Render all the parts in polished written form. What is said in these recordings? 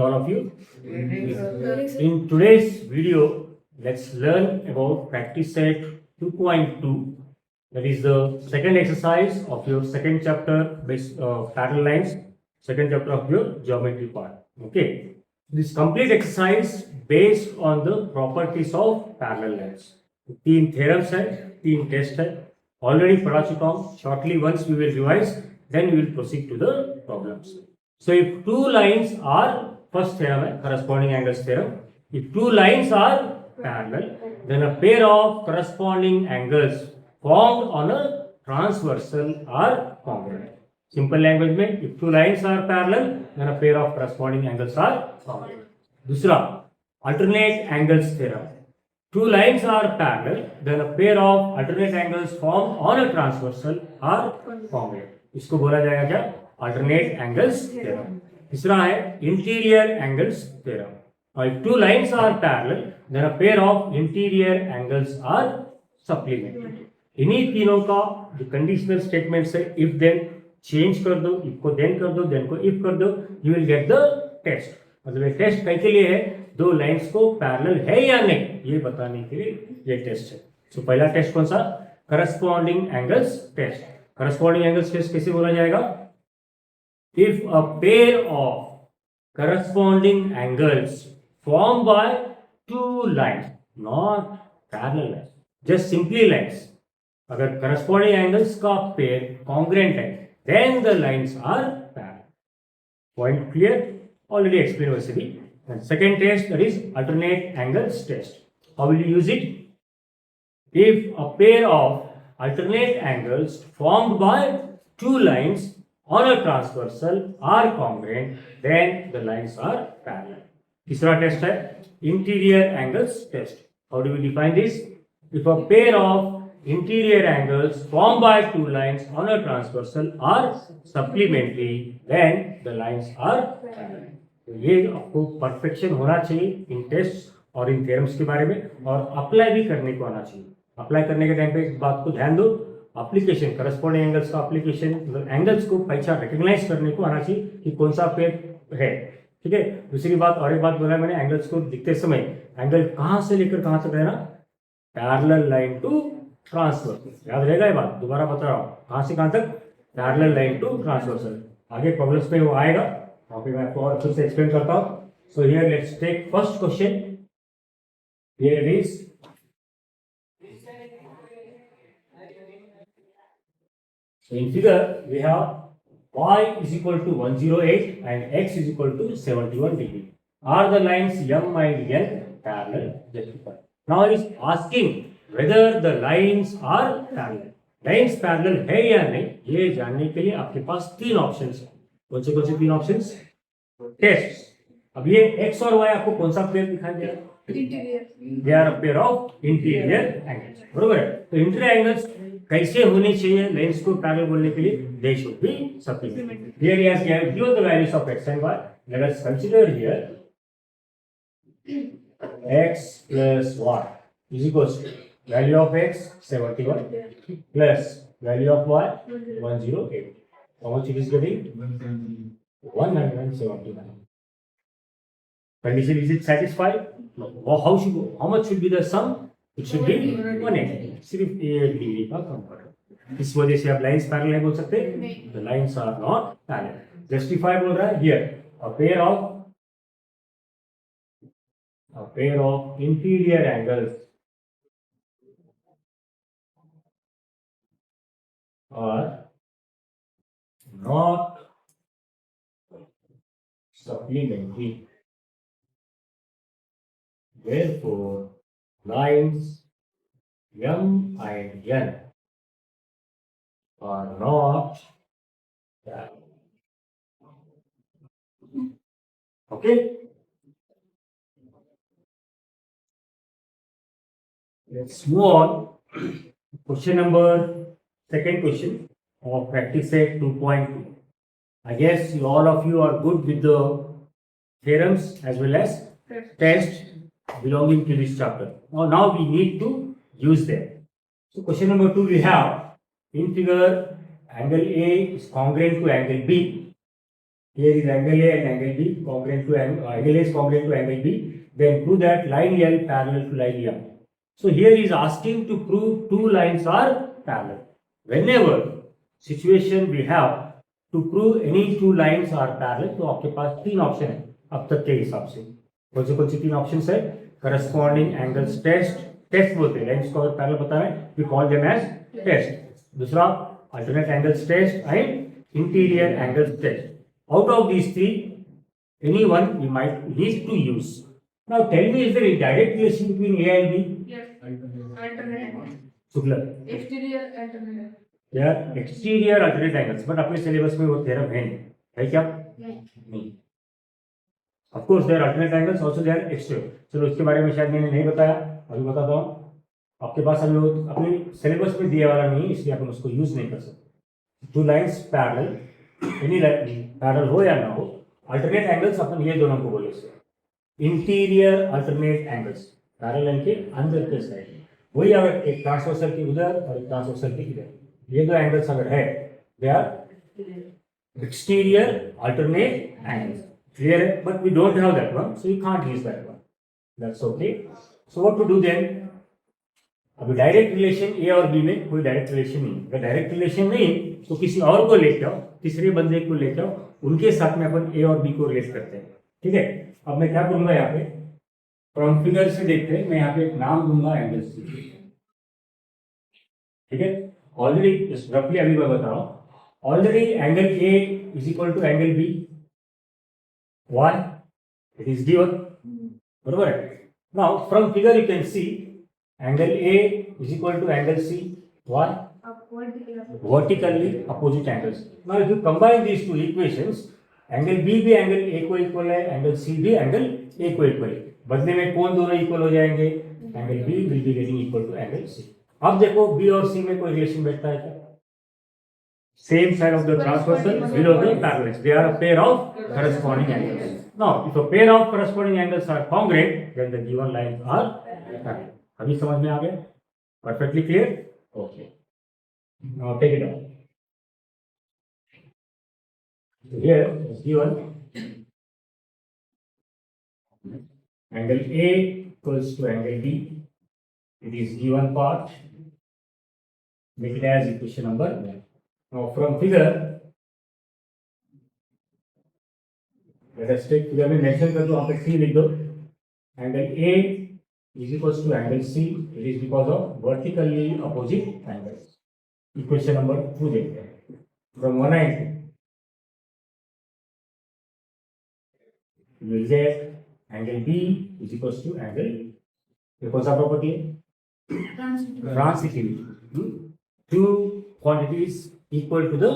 all of you? In today's video, let's learn about practice set 2.2. That is the second exercise of your second chapter based parallel lines, second chapter of your geometry part. Okay. This complete exercise based on the properties of parallel lines. 3 theorems है, 3 test है, already पढ़ा चुका हूँ. Shortly once we will revise, then we will proceed to the problems. So if two lines are, first theorem है corresponding angles theorem. If two lines are parallel, then a pair of corresponding angles formed on a transversal are congruent. Simple language में, if two lines are parallel, then a pair of corresponding angles are congruent. दूसरा, alternate angles theorem. Two lines are parallel, then a pair of alternate angles formed on a transversal are congruent. इसको बोला जाएगा क्या? Alternate angles theorem. तीसरा है interior angles theorem. और if two lines are parallel, then a pair of interior angles are supplementary. इन्हीं तीनों का जो conditional statements है, if then change कर दो, if को then कर दो, then को if कर दो, you will get the test. मतलब ये टेस्ट कई के लिए है, दो लाइंस को पैरेलल है या नहीं ये बताने के लिए ये टेस्ट है. सो पहला टेस्ट कौन सा? Corresponding angles test. Corresponding angles test कैसे बोला जाएगा? If a pair of corresponding angles form by two lines, not parallel lines, just simply lines. अगर करस्पॉन्डिंग एंगल्स का पेयर कॉन्ग्रुएंट है, then the lines are parallel. Point clear? Already explained yesterday. And second test, that is alternate angles test. How will you use it? If a pair of alternate angles formed by two lines on a transversal are congruent, then the lines are parallel. तीसरा test है interior angles test. How do we define this? If a pair of interior angles formed by two lines on a transversal are supplementary, then the lines are parallel. तो ये आपको perfection होना चाहिए इन test और इन theorems के बारे में, और अप्लाई भी करने को आना चाहिए. अप्लाई करने के टाइम पे इस बात को ध्यान दो, एप्लीकेशन करस्पॉन्डिंग एंगल्स का एप्लीकेशन, मतलब एंगल्स को पहचान रिकॉग्नाइज करने को आना चाहिए कि कौन सा पेयर है. ठीक है. दूसरी बात, और एक बात बोला मैंने, एंगल्स को लिखते समय एंगल कहाँ से लेकर कहाँ तक रहना? Parallel line to transversal. याद रहेगा ये बात? दोबारा बता रहा हूँ, कहाँ से कहाँ तक? Parallel line to transversal. आगे प्रॉब्लम्स में वो आएगा, वहाँ पे मैं आपको और फिर से एक्सप्लेन करता हूँ. So here let's take first question. Here is so in figure we have y is equal to 108 and x is equal to 71 degree. Are the lines m and n parallel? Justify. Now it is asking whether the lines are parallel. Lines parallel है या नहीं ये जानने के लिए आपके पास तीन options हैं. कौन से तीन ऑप्शंस? टेस्ट. अब ये x और y आपको कौन सा पेयर दिखाई दे रहा है? They are a pair of interior angles. बरोबर है. तो इंटीरियर एंगल्स कैसे होने चाहिए लाइन्स को पैरेलल बोलने के लिए? They should be supplementary. Here he has given the values of x and y. Let us consider here x plus y is equals to value of x 71 plus value of y 108. How much it is getting? 179. Condition, is it satisfied? No. Or how much should be the sum? It should be 180. सिर्फ 1 degree का कम पड़ेगा. इस वजह से आप lines parallel नहीं बोल सकते. The lines are not parallel. Justify बोल रहा है here. A pair of interior angles are not supplementary. Therefore, lines m and n are not parallel. Okay? Let's move on. Question number, second question of practice set 2.2. I guess all of you are good with the theorems as well as tests belonging to this chapter. Now we need to use them. So question number 2 we have, in figure angle A is congruent to angle B. here is angle A and angle B congruent to angle A is congruent to angle B, then prove that line L parallel to line M. So here he is asking to prove two lines are parallel. Whenever situation we have to prove any two lines are parallel, तो आपके पास तीन option है अब तक के हिसाब से. कौन सी तीन ऑप्शन है? करस्पॉन्डिंग एंगल्स टेस्ट बोलते हैं. लाइन्स को अगर पैरेलल बता रहे हैं we call them as test. दूसरा alternate angles test and interior angles test. Out of these three any one we might need to use. Now tell me, is there a direct relation between A and B? Yes. Alternate. Shukla. Exterior alternate. They are exterior alternate angles, but अपने syllabus में वो theorem है क्या? नहीं. Of course, there are alternate angles, also there are exterior. चलो उसके बारे में शायद मैंने नहीं बताया, अभी बताता हूँ. आपके पास अभी वो अपने सिलेबस में दिया वाला नहीं है, इसलिए अपन उसको यूज नहीं कर सकते. To lines parallel, any line parallel हो या ना हो, अल्टरनेट एंगल्स अपन ये दोनों को बोले. इंटीरियर अल्टरनेट एंगल्स पैरेलल के अंदर के साइड, वही अगर एक ट्रांसवर्सल की उधर और एक ट्रांसवर्सल की इधर, ये दो एंगल्स अगर है, they are exterior alternate angles. Clear है? But we don't have that one, so we can't use that one. That's okay. So what to do then? अभी डायरेक्ट रिलेशन ए और बी में कोई डायरेक्ट रिलेशन नहीं. अगर direct relation नहीं तो किसी और को लेके आओ, तीसरे बंदे को लेके आओ, उनके साथ में अपन ए और बी को रिलेट करते हैं. ठीक है. अब मैं क्या करूंगा यहाँ पे, फ्रॉम फिगर से देखते हैं, मैं यहाँ पे एक नाम दूंगा एंगल सी. ठीक है. ऑलरेडी रफली अभी मैं बता रहा हूँ, already angle A is equal to angle B. Why? It is given. बरोबर है. Now from figure you can see angle A is equal to angle C. Why? Vertically opposite angles. Now if you combine these two equations, angle B भी angle A को equal है, angle C भी angle A को equal है. बदले में कौन दोनों इक्वल हो जाएंगे? Angle B will be getting equal to angle C. अब देखो बी और सी में कोई रिलेशन बैठता है क्या? Same side of the transversal, below the parallels, they are a pair of corresponding angles. Now if a pair of corresponding angles are congruent, then the given lines are parallel. अभी समझ में आ गया? Perfectly clear? Okay. Now take it out. So here is given angle A equals to angle B. It is given part. Make it as equation number 1. Now from figure, let us take figure में mention कर दो, आप C लिख दो. Angle A is equals to angle C. It is because of vertically opposite angles. Equation number 2 देखते हैं. From 190. You will get angle B is equals to angle. ये कौन सा प्रॉपर्टी है? Transitivity. Two quantities equal to the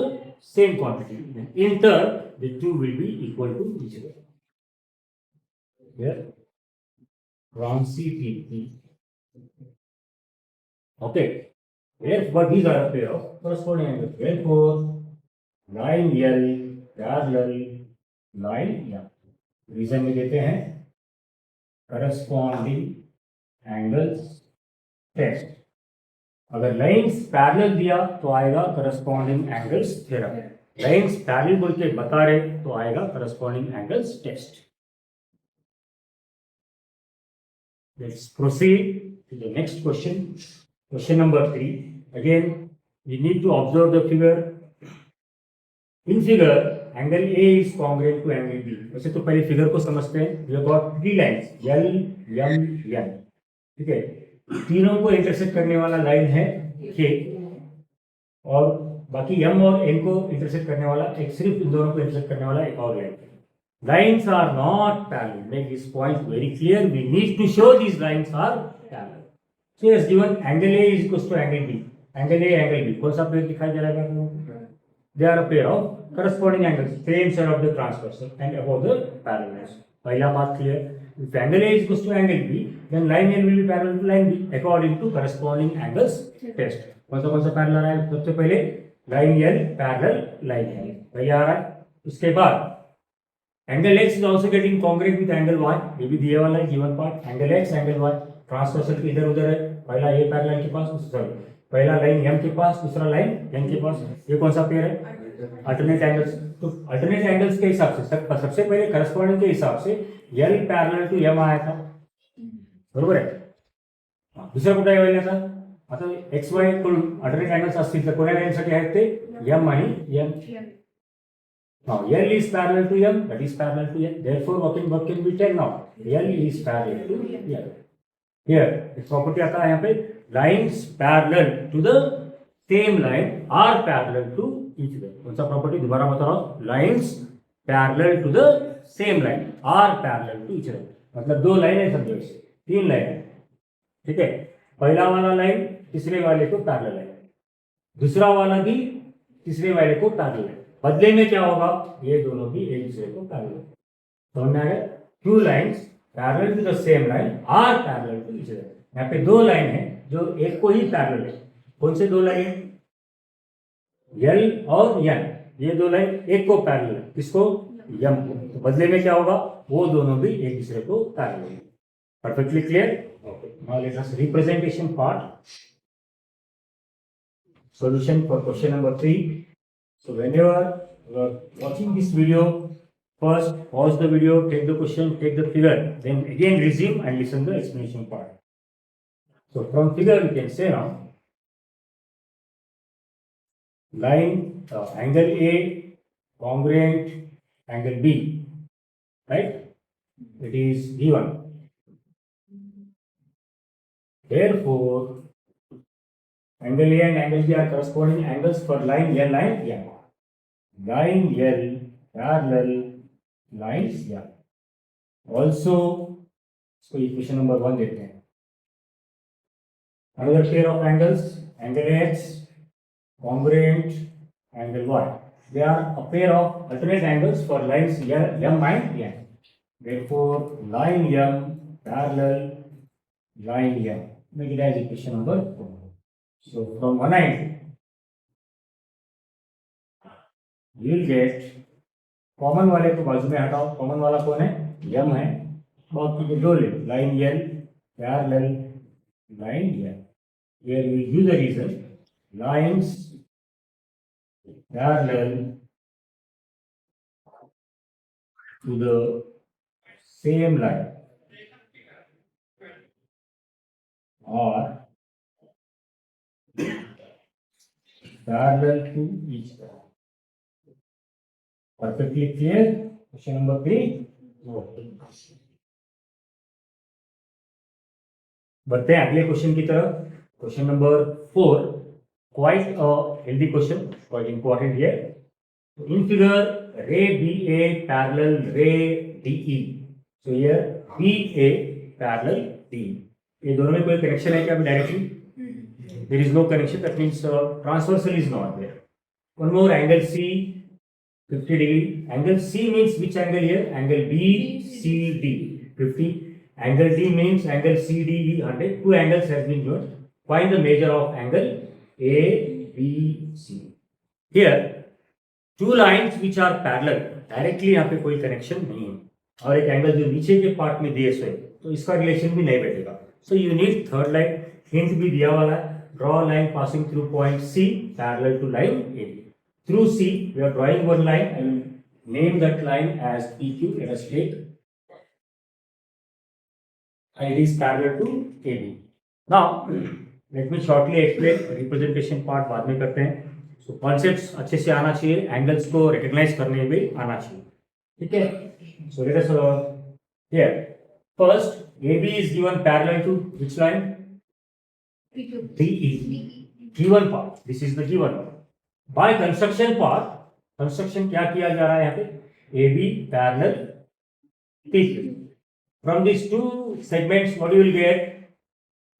same quantity. In turn, the two will be equal to each other. Here, transitivity. Okay. But these are a pair of corresponding angles. Therefore, line L parallel line M. Reason में देते हैं corresponding angles test. अगर lines parallel दिया तो आएगा corresponding angles theorem. Lines parallel बोल के बता रहे तो आएगा corresponding angles test. Let's proceed to the next question. Question number 3. Again we need to observe the figure. In figure angle A is congruent to angle B. वैसे तो पहले figure को समझते हैं. We have got three lines L, M, N. ठीक है. तीनों को इंटरसेक्ट करने वाला लाइन है K, और बाकी M और N को इंटरसेक्ट करने वाला एक, सिर्फ इन दोनों को इंटरसेक्ट करने वाला एक और line. Lines are not parallel. Make this point very clear. We need to show these lines are parallel. So as given, angle A is equals to angle B. Angle A, angle B. कौन सा pair दिखाई दे रहा है? They are a pair of corresponding angles, same side of the transversal and above the parallels. पहला बात clear. If angle A is equals to angle B, then line L will be parallel to line B according to corresponding angles test. कौन सा parallel है? सबसे पहले line L parallel line L पहले आ रहा है. उसके बाद angle X is also getting congruent with angle Y. ये भी दिया वाला है given part. Angle X, angle Y, transversal के इधर उधर है. पहला A पैरेलल के पास, पहला लाइन m के पास, दूसरा लाइन n के पास, ये कौन सा पेयर है? Alternate angles. तो अल्टरनेट एंगल्स के हिसाब से सबसे पहले करस्पॉन्डिंग के हिसाब से L पैरेलल टू m आया था, बरोबर आहे? दुसरा कुठे आहे? आता एक्स वाय कडून अल्टरनेट एंगल्स असतील तर कोणत्या लाईनसाठी आहेत ते? m आणि n. Now L is parallel to m, that is parallel to n. Therefore, what can be taken now? L is parallel to L. Here, the property आता है यहाँ पे lines parallel to the same line are parallel to each other. कौन सा property? दोबारा बता रहा हूँ, lines parallel to the same line are parallel to each other. मतलब दो लाइन है, समझो इसे, तीन लाइन है, ठीक है? पहला वाला लाइन तीसरे वाले को पैरेलल है, दूसरा वाला भी तीसरे वाले को पैरेलल है। बदले में क्या होगा? ये दोनों भी एक दूसरे को पैरेलल है। समझ में आ गया? Two lines parallel to the same line are parallel to each other. यहाँ पे दो लाइन है जो एक को ही पैरेलल है। कौन से दो लाइन? L और N, ये दो लाइन एक को पैरेलल है। किसको? M को। तो बदले में क्या होगा? वो दोनों भी एक दूसरे को पैरेलल है। Perfectly clear? Okay. Now let us representation part. Solution for question number 3. So whenever you are watching this video, first pause the video, take the question, take the figure, then again resume and listen the explanation part. So from figure you can say now, line angle A congruent angle B, right? It is given. Therefore, angle A and angle B are corresponding angles for line L, line M. Line L parallel lines M. Also, इसको equation number 1 देते हैं. Another pair of angles, angle X congruent angle Y. They are a pair of alternate angles for lines M and N. Therefore, line M parallel line M. Make it as equation number 4. So from one end, you will get common वाले को बाजू में हटाओ। Common वाला कौन है? M है। बाकी दो ले, line L parallel line L. Here we will use the reason lines parallel to the same line or parallel to each other. Perfectly clear? Question number 3. बढ़ते हैं अगले क्वेश्चन की तरफ। Question number 4, quite a healthy question, quite important here. In figure, ray BA parallel ray DE. So here BA parallel DE. ये दोनों में कोई connection है क्या अभी directly? There is no connection. That means transversal is not there. One more, angle C 50 degree. Angle C means which angle here? Angle BCD 50. Angle D means angle CDE 100. Two angles has been given. Find the measure of angle ABC. Here two lines which are parallel. Directly यहाँ पे कोई connection नहीं है और एक angle जो नीचे के पार्ट में दिए हुए तो इसका रिलेशन भी नहीं बैठेगा. So you need third line. Hint भी दिया वाला है. Draw a line passing through point C parallel to line AB. Through C, we are drawing one line. I will name that line as PQ. Let us take. And it is parallel to AB. Now, let me shortly explain representation part. बाद में करते हैं. So concepts अच्छे से आना चाहिए. Angles को recognize करने में भी आना चाहिए. ठीक है? So let us here. First, AB is given parallel to which line? DE. Given part. This is the given part. By construction part, construction क्या किया जा रहा है यहाँ पे? AB parallel PQ. From these two segments, what you will get?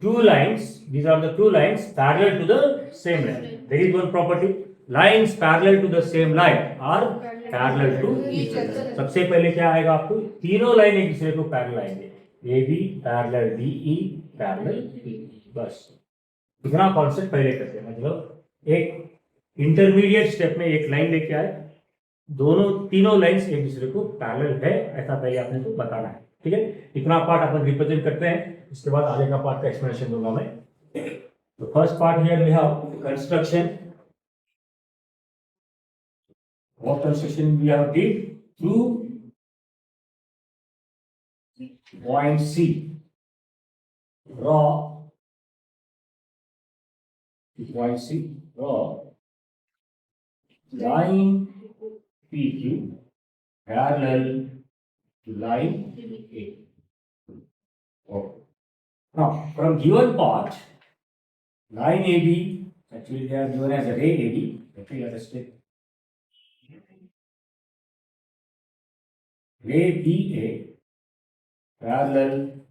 Two lines. These are the two lines parallel to the same line. There is one property. Lines parallel to the same line are parallel to each other. सबसे पहले क्या आएगा आपको? तीनों line एक दूसरे को parallel आएंगे. AB parallel DE parallel PE. बस इतना कॉन्सेप्ट पहले करते हैं. मतलब एक इंटरमीडिएट स्टेप में एक लाइन लेके आए, दोनों तीनों लाइंस एक दूसरे को पैरेलल है ऐसा पहले आपने को बताना है. ठीक है? इतना पार्ट अपन रिप्रेजेंट करते हैं. इसके बाद आगे का पार्ट का एक्सप्लेनेशन दूंगा मैं. The first part here we have the construction. What construction we have did through point C, draw point C, draw line PQ parallel to line A. Okay. Now, from given part, line AB, actually they are given as a ray AB, okay, let us take ray BA parallel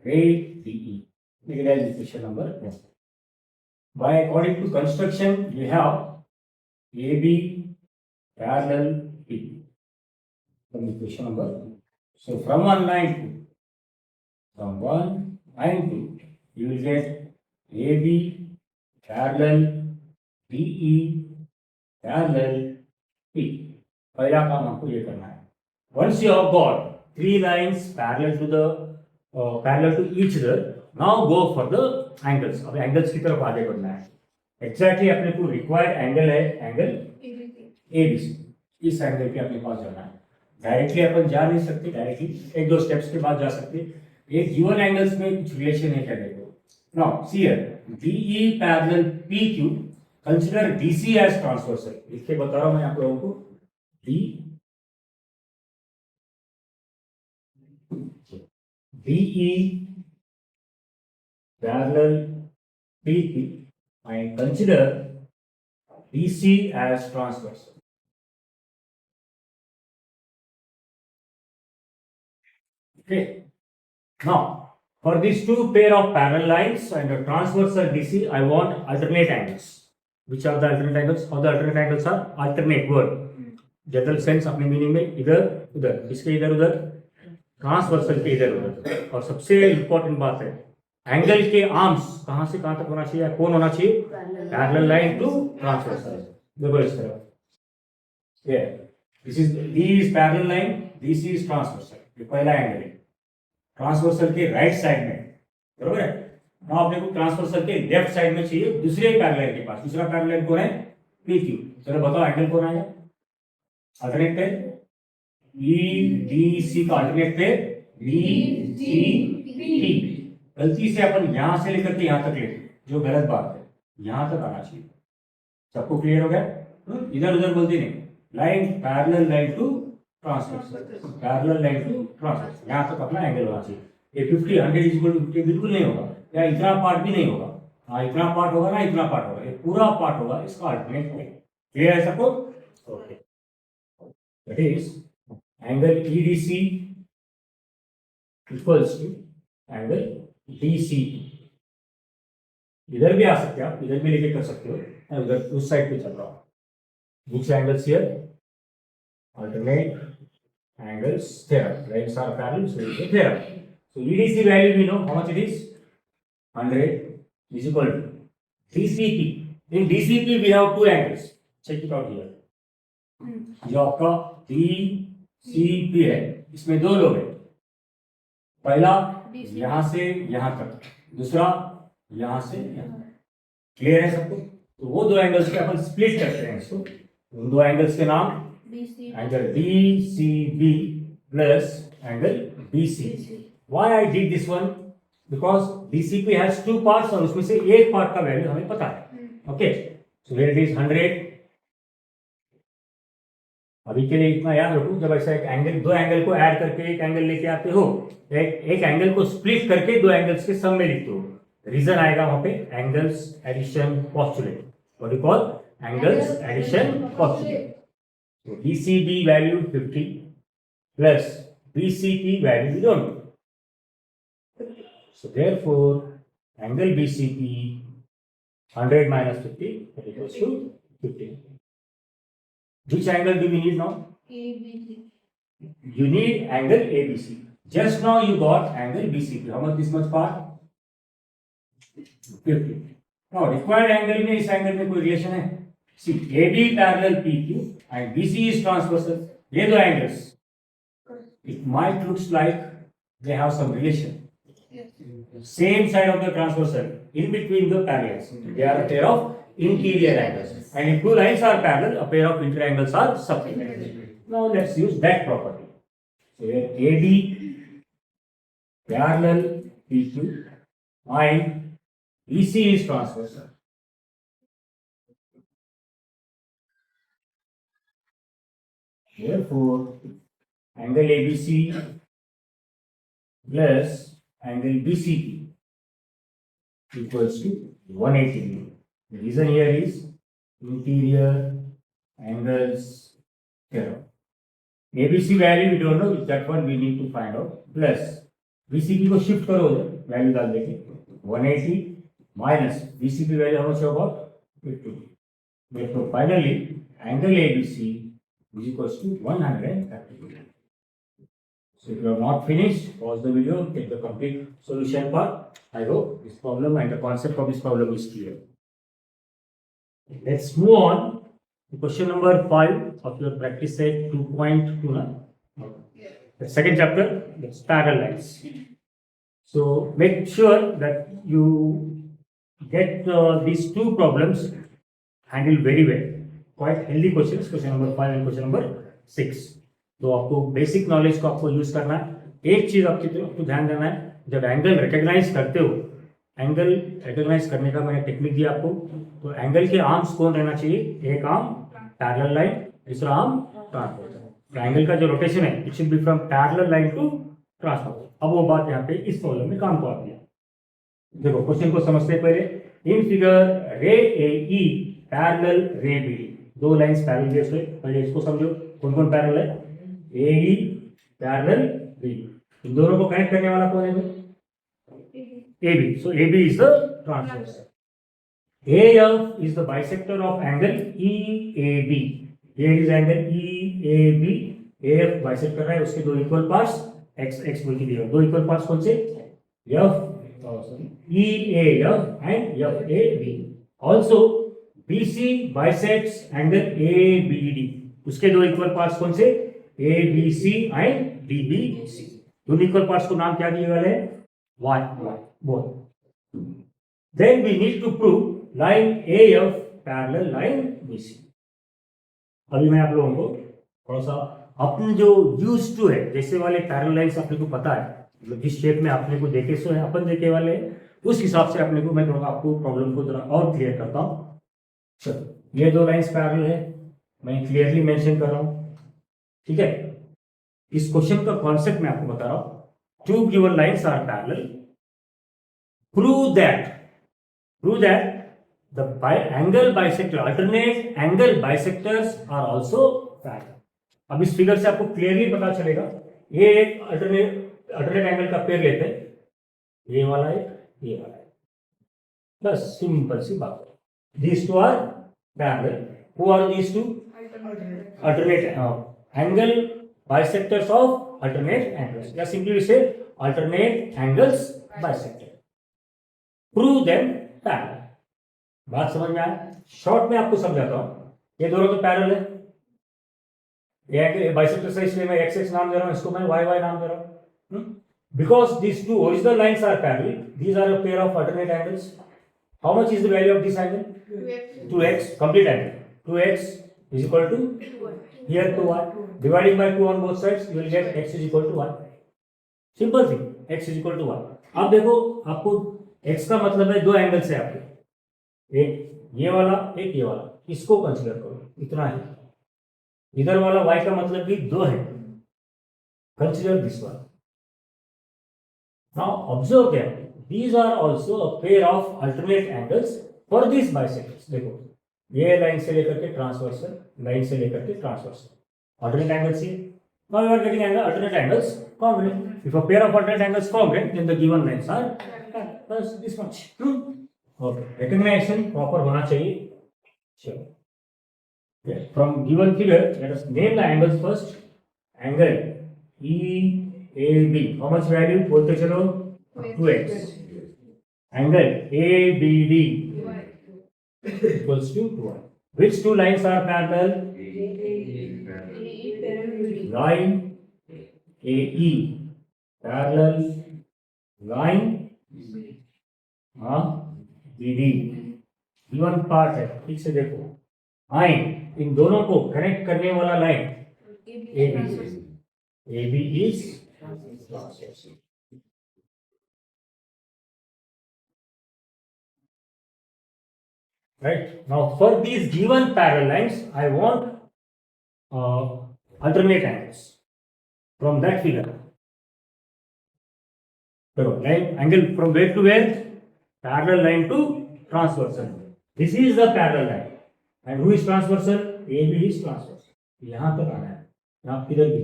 ray DE. Make it as equation number 1. By according to construction, we have AB parallel B. From equation number 2. So from 1 line to from 1 line to you will get AB parallel DE parallel P. पहला काम हमको ये करना है. Once you have got 3 lines parallel to each other, now go for the angles. अब angles की तरफ आगे बढ़ना है. Exactly अपने को required angle है angle ABC. इस एंगल के अपने पास जाना है. डायरेक्टली अपन जा नहीं सकते, डायरेक्टली एक दो स्टेप्स के बाद जा सकते. एक गिवन एंगल्स में कुछ रिलेशन है क्या देखो. Now see here DE parallel PQ, consider DC as transversal. इसके बता रहा हूं मैं आप लोगों को. DE parallel PQ and consider DC as transversal. Okay. Now, for these two pair of parallel lines and a transversal DC, I want alternate angles. Which are the alternate angles? All the alternate angles are alternate word. General sense अपने meaning में इधर उधर, इसके इधर उधर, transversal के इधर उधर. और सबसे इंपॉर्टेंट बात है एंगल के आर्म्स कहां से कहां तक होना चाहिए, कौन होना चाहिए, पैरेलल लाइन टू ट्रांसवर्सल. देखो इस तरह this is D is parallel line, this is transversal. ये पहला एंगल है ट्रांसवर्सल के राइट साइड में, बरोबर है. now अपने को ट्रांसवर्सल के लेफ्ट साइड में चाहिए दूसरे पैरेलल के पास. दूसरा पैरेलल कौन है, PQ. चलो बताओ एंगल कौन आएगा अल्टरनेट पे. EDC का अल्टरनेट पे DCP. गलती से अपन यहां से लेकर के यहां तक ले, जो गलत बात है. यहां तक आना चाहिए. सबको क्लियर हो गया. इधर उधर बोलते नहीं. Line parallel line to transversal, parallel line to transversal, यहां तक अपना एंगल होना चाहिए. ये 50 100 इक्वल टू 50 बिल्कुल नहीं होगा, या इतना पार्ट भी नहीं होगा. हाँ इतना पार्ट होगा ना, इतना पार्ट होगा, ये पूरा पार्ट होगा इसका अल्टरनेट है. क्लियर है सबको. Okay. That is angle EDC equals to angle DCP. इधर भी आ सकते हैं आप, इधर भी लेके कर सकते हो. मैं उधर उस साइड पे चल रहा हूँ. Which angles here? Alternate angles theorem. Lines are parallel, so it is theorem. So EDC value we know how much it is. 100 is equal to DCP. In DCP we have two angles. Check it out here. जो आपका DCP है, इसमें दो लोग हैं. पहला यहां से यहां तक, दूसरा यहां से यहां. क्लियर है सबको. तो वो दो एंगल्स के अपन स्प्लिट करते हैं इसको. उन दो एंगल्स के नाम angle DCB plus angle BC. Why I did this one, because DCP has two parts और उसमें से एक पार्ट का वैल्यू हमें पता है. Okay. So here it is 100. अभी के लिए इतना याद रखो, जब ऐसा एक एंगल, दो एंगल को ऐड करके एक एंगल लेके आते हो, एक एंगल को स्प्लिट करके दो एंगल्स के सम में लिखते हो, रीजन आएगा वहां पे angles addition postulate. What you call angles addition postulate. तो DCB value 50 plus BCP value we don't know. So therefore angle BCP 100 minus 50 that equals to 50. Which angle do we need now? ABC. You need angle ABC. Just now you got angle BCP. How much this much part? 50. Now required angle में इस angle में कोई relation है? See, AB parallel PQ and BC is transversal. ये दो angles. It might looks like they have some relation. Same side of the transversal, in between the parallels. They are a pair of interior angles. And if two lines are parallel, a pair of interior angles are subtangent. Now let's use that property. So here AD parallel PQ and EC is transversal. Therefore, angle ABC plus angle BCP equals to 180 degree. The reason here is interior angles theorem. ABC value we don't know, that one we need to find out. Plus BCP को shift करो उधर, value डाल देंगे 180 minus BCP value how much होगा 50. Therefore finally angle ABC is equals to 130. So if you have not finished, pause the video, take the complete solution part. I hope this problem and the concept of this problem is clear. Let's move on to question number 5 of your practice set 2.29. The second chapter, that's parallel lines. So make sure that you get these two problems handled very well. Quite healthy questions, question number 5 and question number 6. तो आपको basic knowledge को आपको use करना है। एक चीज आपको ध्यान देना है, जब एंगल रिकॉग्नाइज करते हो, एंगल रिकॉग्नाइज करने का मैंने टेक्निक दिया आपको, तो एंगल के आर्म्स कौन रहना चाहिए, एक आर्म पैरेलल लाइन, दूसरा आर्म ट्रांसवर्सल। एंगल का जो रोटेशन है it should be from parallel line to transversal. अब वो बात यहाँ पे इस प्रॉब्लम में काम को आती है। देखो क्वेश्चन को समझते हैं पहले। इन फिगर रे ए ई पैरेलल रे बी, दो लाइंस पैरेलल दिए हुए, पहले इसको समझो कौन कौन पैरेलल है। AE पैरेलल B, इन दोनों को कनेक्ट करने वाला कौन है, AB. So AB is the transversal. AF is the bisector of angle EAB. Here is angle EAB. AF bisector है, उसके दो इक्वल पार्ट्स x बोल के दिए, दो इक्वल पार्ट्स कौन से, EAF and FAB. Also BC bisects angle ABD, उसके दो इक्वल पार्ट्स कौन से, ABC and DBC. दोनों इक्वल पार्ट्स को नाम क्या दिए गए हैं, y both. Then we need to prove line AF parallel line BC. अभी मैं आप लोगों को थोड़ा सा अपन जो यूज टू है, जैसे वाले पैरेलल लाइंस अपने को पता है, मतलब जिस शेप में आपने को देखे सो है अपन देखे वाले, उस हिसाब से अपने को मैं थोड़ा आपको प्रॉब्लम को थोड़ा और क्लियर करता हूँ। चलो ये दो लाइंस पैरेलल है, मैं क्लियरली मेंशन कर रहा हूँ, ठीक है। इस क्वेश्चन का कॉन्सेप्ट मैं आपको बता रहा हूं। Two given lines are parallel, prove that the angle bisector, alternate angle bisectors are also parallel. अब इस फिगर से आपको क्लियरली पता चलेगा, ये एक अल्टरनेट एंगल का पेयर लेते हैं, ये वाला है, ये वाला है, बस सिंपल सी बात है। These two are parallel. Who are these two, alternate angle bisectors of alternate angles, या simply we say alternate angles bisector. Prove them parallel. बात समझ में आया? शॉर्ट में आपको समझाता हूं। ये दोनों तो पैरेलल है, ये बाइसेक्टर से इसलिए मैं एक्स एक्स नाम दे रहा हूं, इसको मैं वाई वाई नाम दे रहा हूं, because these two original lines are parallel. These are a pair of alternate angles. How much is the value of this angle? 2x, complete angle. 2x is equal to here to y. Dividing by 2 on both sides, you will get x is equal to y. Simple thing, x is equal to y. अब देखो आपको x का मतलब है दो angles है आपके, एक ये वाला एक ये वाला, इसको कंसीडर करो, इतना ही। इधर वाला y का मतलब भी दो है, consider this one. Now observe there, these are also a pair of alternate angles for these bisectors. देखो ये लाइन से लेकर के ट्रांसवर्सल, लाइन से लेकर के transversal, alternate angles here. Now you are getting alternate angles congruent. If a pair of alternate angles congruent, then the given lines are this much. Okay, recognition proper होना चाहिए. Sure. Okay. From given figure, let us name the angles first. Angle EAB, how much value? बोलते चलो 2x. Angle ABD equals to 2y. Which two lines are parallel? Line AE parallel line BD given part है, ठीक से देखो, आइन इन दोनों को connect करने वाला line AB is transverse. Right now, for these given parallel lines, I want alternate angles from that figure. So, line angle from where to where? Parallel line to transversal. This is the parallel line, and who is transversal? AB is transversal. यहाँ तक आना है, यहाँ किधर भी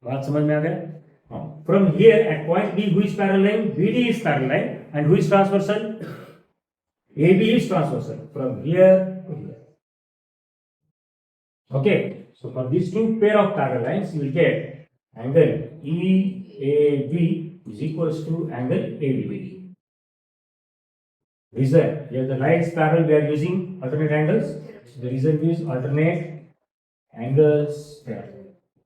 बात समझ में आ गया? From here at point B, who is parallel line? BD is parallel line, and who is transversal? AB is transversal from here to here. Okay, so for these two pair of parallel lines, you will get angle EAB is equals to angle ABB. Reason, here the lines parallel, we are using alternate angles. So the reason is alternate angles.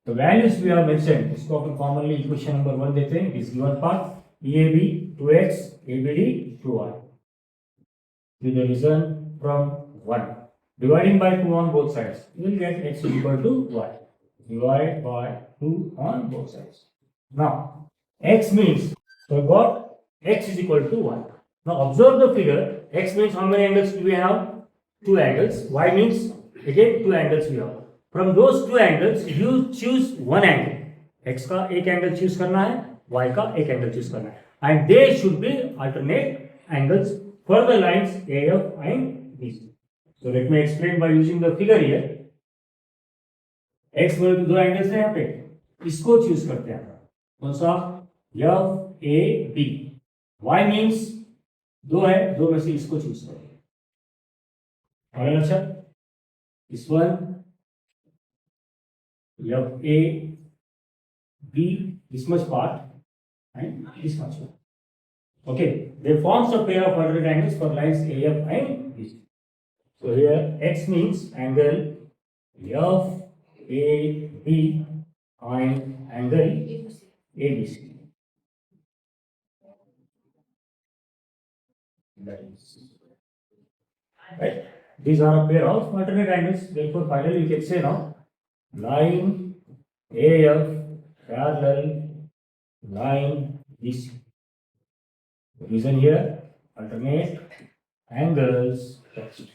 The values we have mentioned, इसको अपन commonly equation number 1 देते हैं, is given part EAB 2x, ABD 2y. With the reason from 1. Dividing by 2 on both sides, you will get x is equal to y. Divide by 2 on both sides. Now, x means, so we got x is equal to y. Now observe the figure, x means how many angles do we have? 2 angles. Y means again 2 angles we have. From those 2 angles, you choose one angle. X का एक angle choose करना है, y का एक angle choose करना है. And they should be alternate angles for the lines AF and BC. So let me explain by using the figure here. X बोले तो दो एंगल्स है यहाँ पे, इसको चूज करते हैं, कौन सा? FAB. Y means दो है, दो में से इसको चूज करें. और अच्छा, this one FAB, this much part and this much part. Okay, they forms a pair of alternate angles for lines AF and BC. So here X means angle FAB and angle ABC. Right. These are a pair of alternate angles. Therefore, finally you can say now line AF parallel line BC. Reason here alternate angles text.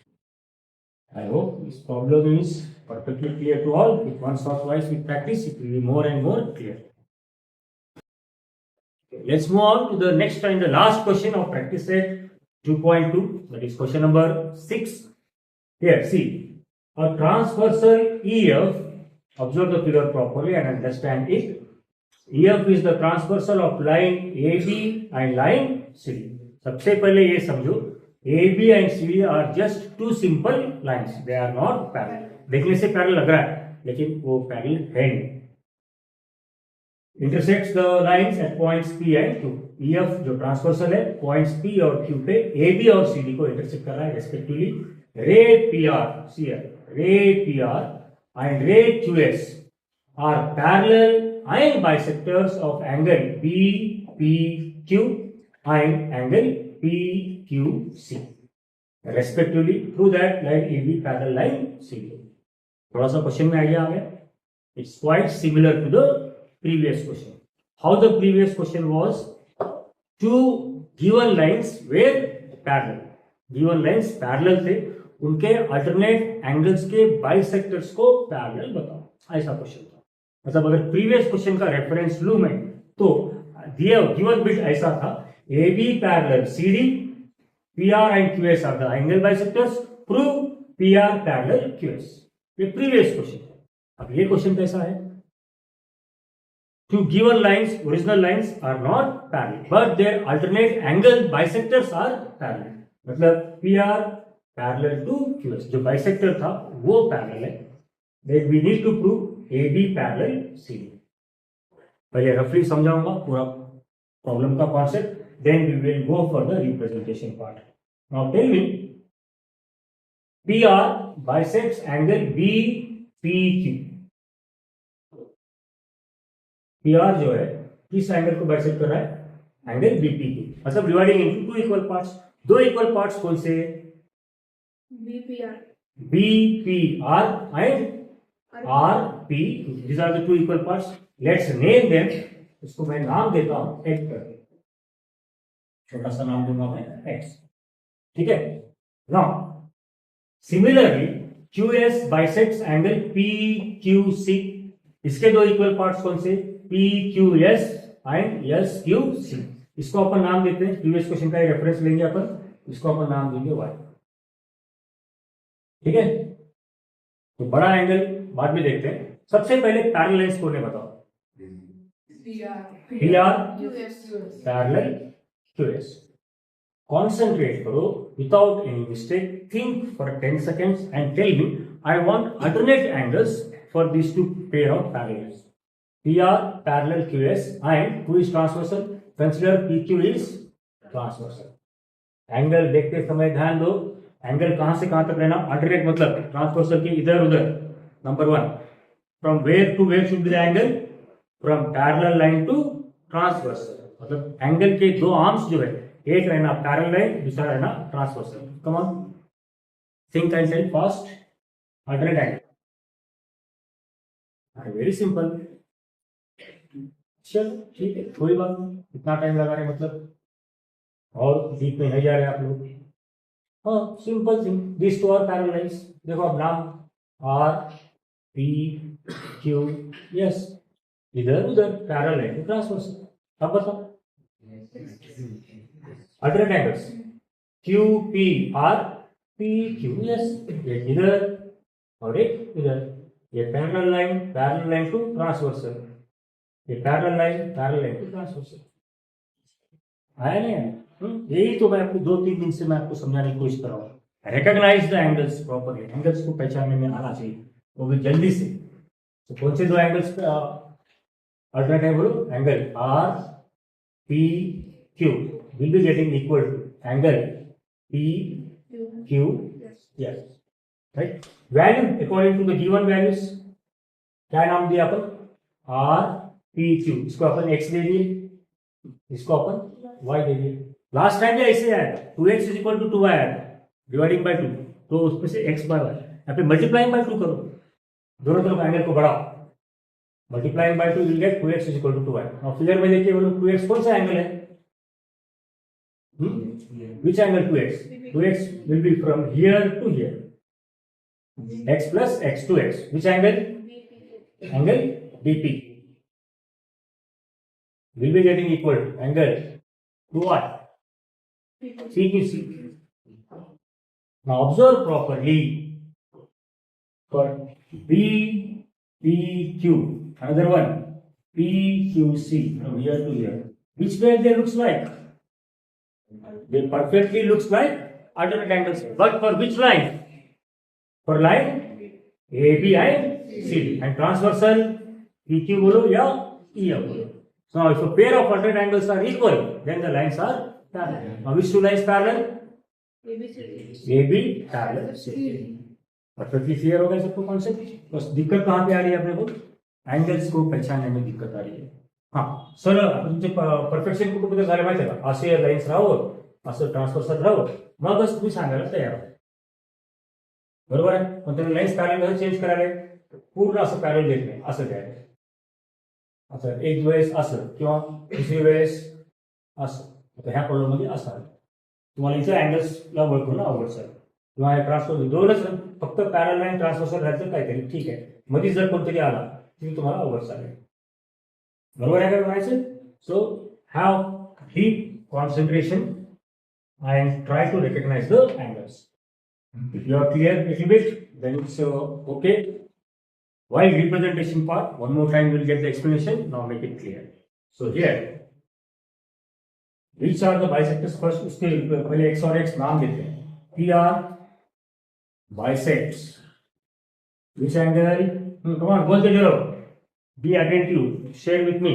I hope this problem is perfectly clear to all. If once or twice we practice, it will be more and more clear. Okay, let's move on to the next and the last question of practice set 2.2. That is question number 6. Here, see, a transversal EF. Observe the figure properly and understand it. EF is the transversal of line AB and line CD. सबसे पहले ये समझो, AB and CD are just two simple lines. They are not parallel. देखने से parallel लग रहा है, लेकिन वो पैरेलल है नहीं. Intersects the lines at points P and Q. EF जो ट्रांसवर्सल है, points P और Q पे AB और CD को इंटरसेक्ट कर रहा है respectively. Ray PR, see here, ray PR and ray QS are parallel and bisectors of angle BPQ and angle PQC respectively. Through that line AB parallel line CD. थोड़ा सा question में idea आ गया. It's quite similar to the previous question. How the previous question was, two given lines were parallel. Given lines parallel थे, उनके alternate angles के bisectors को parallel बताओ, ऐसा क्वेश्चन था. मतलब अगर प्रीवियस क्वेश्चन का रेफरेंस लूं मैं, तो दिया गिवन बिट ऐसा था, AB parallel CD, PR and QS are the angle bisectors, prove PR parallel QS. ये प्रीवियस क्वेश्चन है. अब ये क्वेश्चन कैसा है? Two given lines, original lines are not parallel, but their alternate angle bisectors are parallel. मतलब PR parallel to QS, जो bisector था वो पैरेलल है. Then we need to prove AB parallel CD. पहले रफली समझाऊंगा पूरा प्रॉब्लम का concept, then we will go for the representation part. Now tell me, PR bisects angle BPQ. PR जो है किस एंगल को बाइसेक्ट कर रहा है? एंगल बीपीक्यू, मतलब dividing into two equal parts. दो इक्वल पार्ट्स कौन से? BPR. BPR and RP, these are the two equal parts. Let's name them. इसको मैं नाम देता हूं x करके, छोटा सा नाम दूंगा मैं x, ठीक है। Now similarly QS bisects angle PQC, इसके दो इक्वल पार्ट्स कौन से? PQS and SQC। इसको अपन नाम देते हैं, प्रीवियस क्वेश्चन का रेफरेंस लेंगे अपन, इसको अपन नाम देंगे y, ठीक है। तो बड़ा एंगल बाद में देखते हैं, सबसे पहले पैरेलल लाइंस को बताओ। PR parallel QS। कॉन्सेंट्रेट करो without any mistake, think for 10 seconds and tell me I want alternate angles for this two pair of parallels. PR parallel QS and who is transversal? Consider PQ is transversal. Angle देखते समय ध्यान दो, angle कहां से कहां तक लेना? Alternate मतलब ट्रांसवर्सल के इधर उधर। Number one, from where to where should be the angle? From parallel line to transversal, मतलब एंगल के दो आर्म्स जो है, एक रहना पैरेलल लाइन, दूसरा रहना transversal. Come on, think and tell fast. Alternate angle very simple. चलो ठीक है, कोई बात नहीं, इतना टाइम लगा रहे मतलब, और डीप में नहीं जा रहे आप लोग। हाँ, simple thing, this two are parallel lines. देखो अब नाम RPQS, इधर उधर पैरेलल लाइन ट्रांसवर्सल। अब बताओ अल्टरनेट एंगल्स, QPRPQS, एक इधर और एक इधर, ये पैरेलल लाइन टू ट्रांसवर्सल, ये पैरेलल लाइन टू ट्रांसवर्सल। आया नहीं आया? यही तो मैं आपको 2-3 दिन से मैं आपको समझाने की कोशिश कर रहा हूँ। Recognise the angles properly, angles को पहचानने में आना चाहिए, वो भी जल्दी से। तो कौन से दो एंगल्स अल्टरनेट है बोलो? Angle RPQ will be getting equal to angle PQS, right? Value according to the given values, क्या नाम दिया अपन? RPQ, इसको अपन x दे दिए, इसको अपन y दे दिए। लास्ट टाइम भी ऐसे आया था, 2x is equal to 2y आया था, डिवाइडिंग बाय 2, तो उसमें से x बाय y, यहाँ पे मल्टीप्लाइंग बाय 2 करो, दोनों तरफ एंगल को बढ़ाओ, multiplying by 2 will get 2x is equal to 2y। और फिगर में देखिए बोलो 2x कौन सा एंगल है? Which angle 2x? 2x will be from here to here, x plus x to x. Which angle? Angle BP will be getting equal to angle to what? PQC. Now observe properly. For BPQ, another one, PQC, from here to here. Which way they looks like? They perfectly looks like alternate angles. But for which line? For line AB and CD. And transversal PQ bolo ya EF bolo. So now if a pair of alternate angles are equal, then the lines are parallel. Now which two lines parallel? AB parallel CD. Perfectly clear हो गया सबको concept? बस दिक्कत कहाँ पे आ रही है अपने को? एंगल्स को पहचानने में दिक्कत आ रही है। हाँ सर, तुमचे परफेक्शन कुठे झाले माहिती आहे का? असे लाईन्स राहावं, असं ट्रान्सफर्सर राहावं, मगच तुम्ही सांगायला तयार आहात, बरोबर आहे? पण तुम्ही लाईन्स पॅरल कसं चेंज करायला, पूर्ण असं पॅरल देत नाही, असं द्यायला, असं एक वेळेस असं किंवा दुसरी वेळेस असं, आता ह्या प्रॉब्लेम मध्ये असं आहे। तुम्हाला इथं अँगल्सला ओळखून आवड सर, किंवा ट्रान्सफर दोनच फक्त पॅरल लाईन ट्रान्सफर्सर राहायचं काहीतरी, ठीक आहे, मध्ये जर कोणतरी आला तरी तुम्हाला अवघड चालेल, बरोबर आहे का म्हणायचं? So have deep concentration and try to recognize the angles. If you are clear a little bit, then it's okay. While representation part, one more time we'll get the explanation. Now make it clear. So here, which are the bisectors first? उसके पहले x और x नाम देते हैं। PR bisects which angle? Come on, बोलते चलो। Be attentive. Share with me.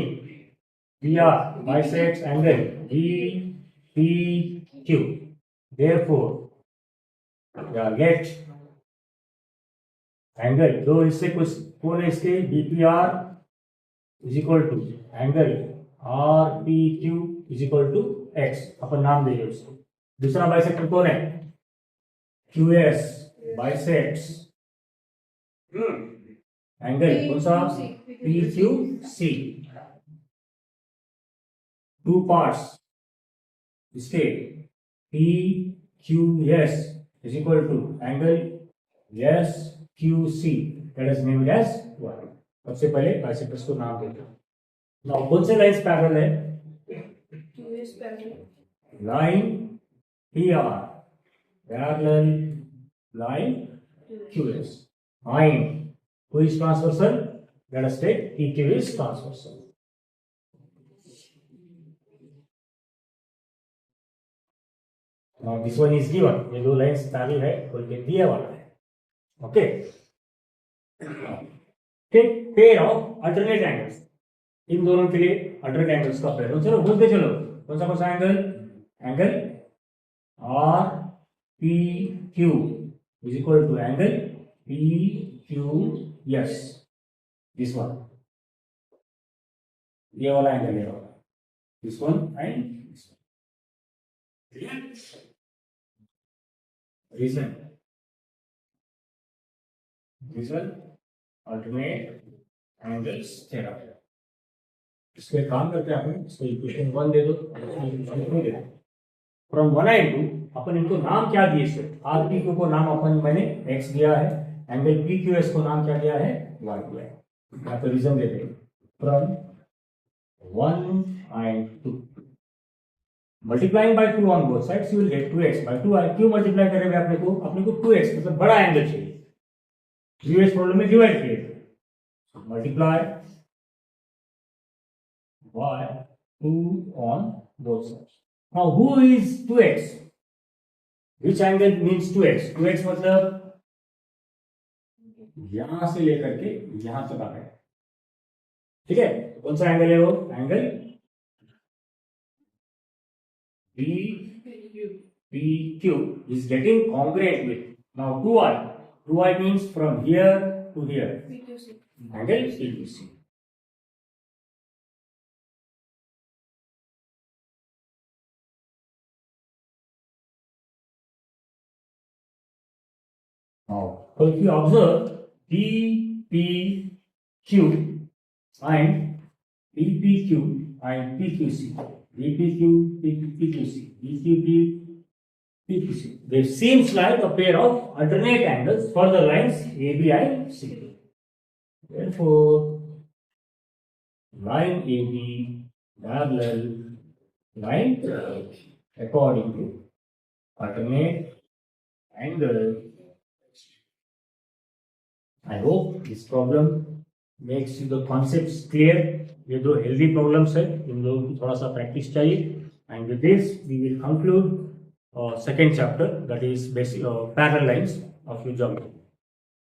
PR bisects angle BPQ. Therefore, get angle दो इससे कुछ कौन है इसके? BPR is equal to angle RPQ is equal to x, अपन नाम दे उसको। दूसरा बाइसेक्टर कौन है? QS बाइसेक्ट्स एंगल कौन सा? PQC। टू पार्ट्स इसके PQS is equal to angle SQC, that is named as what? सबसे पहले बाइसेक्टर्स को नाम देते हैं। नाउ कौन से लाइंस पैरेलल है? QS parallel. Line PR parallel line QS. Line who is transversal? Let us take PQ is transversal. Now this one is given, ये दो लाइन्स पैरेलल है बोल के दिया वाला है। Okay, take pair of alternate angles, इन दोनों के लिए अल्टरनेट एंगल्स का पेयर। चलो बोलते चलो, कौन सा angle? Angle RPQ is equal to angle PQS, this one, ये वाला एंगल है, this one and this one। Reason alternate angles theorem। इसके काम करते हैं अपन, इसको इक्वेशन 1 दे दो, इक्वेशन 2 दे दो। फ्रॉम 1 एंड 2 अपन इनको नाम क्या दिए? RPQ को नाम अपन मैंने x दिया है, एंगल PQS को नाम क्या दिया है? y दिया है। यहाँ पे रीजन देते हैं, from 1 and 2 multiplying by 2 on both sides you will get 2x by 2। क्यों मल्टीप्लाई करेंगे? अपने को 2x मतलब बड़ा एंगल चाहिए, प्रीवियस प्रॉब्लम में डिवाइड किए थे। Multiply by 2 on both sides. Now who is 2x? Which angle means 2x? 2x मतलब यहां से लेकर के यहां तक आ गया, ठीक है? कौन सा एंगल है वो? Angle PQ is getting congruent with now 2i. 2i means from here to here. PQC. Angle PQC. Now, so if you observe PPQ and PPQ and PQC. VPQ, PQC, VQP, PQC. They seems like a pair of alternate angles for the lines AB and C. Therefore, line AB parallel line according to alternate angle. I hope this problem makes you the concepts clear. ये दो healthy problems है, इन लोगों की थोड़ा सा practice चाहिए। And with this we will conclude second chapter, that is basic parallel lines of your geometry.